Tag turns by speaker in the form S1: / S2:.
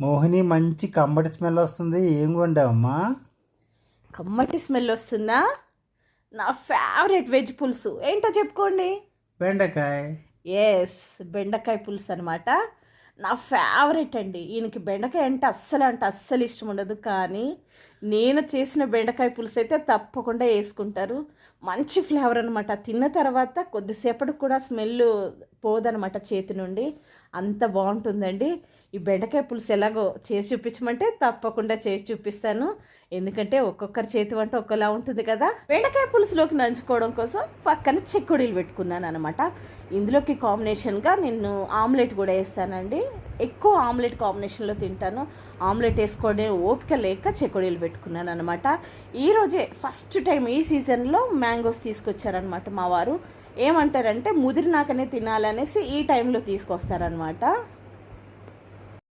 S1: మోహిని మంచి కమ్మటి స్మెల్ వస్తుంది. ఏం వండావమ్మా?
S2: కమ్మటి స్మెల్ వస్తుందా? నా ఫేవరెట్ వెజ్ పులుసు ఏంటో చెప్పుకోండి.
S1: బెండకాయ.
S2: ఎస్, బెండకాయ పులుసు అనమాట. నా ఫేవరెట్ అండి. ఈయనకి బెండకాయ అంటే అస్సలు ఇష్టం ఉండదు, కానీ నేను చేసిన బెండకాయ పులుసు అయితే తప్పకుండా వేసుకుంటారు. మంచి ఫ్లేవర్ అనమాట. తిన్న తర్వాత కొద్దిసేపటికి కూడా స్మెల్ పోదనమాట చేతి నుండి, అంత బాగుంటుందండి. ఈ బెండకాయ పులుసు ఎలాగో చేసి చూపించమంటే తప్పకుండా చేసి చూపిస్తాను. ఎందుకంటే ఒక్కొక్కరి చేతి వంట ఒక్కలా ఉంటుంది కదా. బెండకాయ పులుసులోకి నంచుకోవడం కోసం పక్కన చెక్కుడీలు పెట్టుకున్నాను అనమాట. ఇందులోకి కాంబినేషన్గా నేను ఆమ్లెట్ కూడా వేస్తానండి. ఎక్కువ ఆమ్లెట్ కాంబినేషన్లో తింటాను. ఆమ్లెట్ వేసుకోవడం ఓపిక లేక చెక్కుడీలు పెట్టుకున్నాను అనమాట. ఈరోజే ఫస్ట్ టైం ఈ సీజన్లో మ్యాంగోస్ తీసుకొచ్చారనమాట మా వారు. ఏమంటారంటే ముదిరినాకనే తినాలనేసి ఈ టైంలో తీసుకొస్తారనమాట.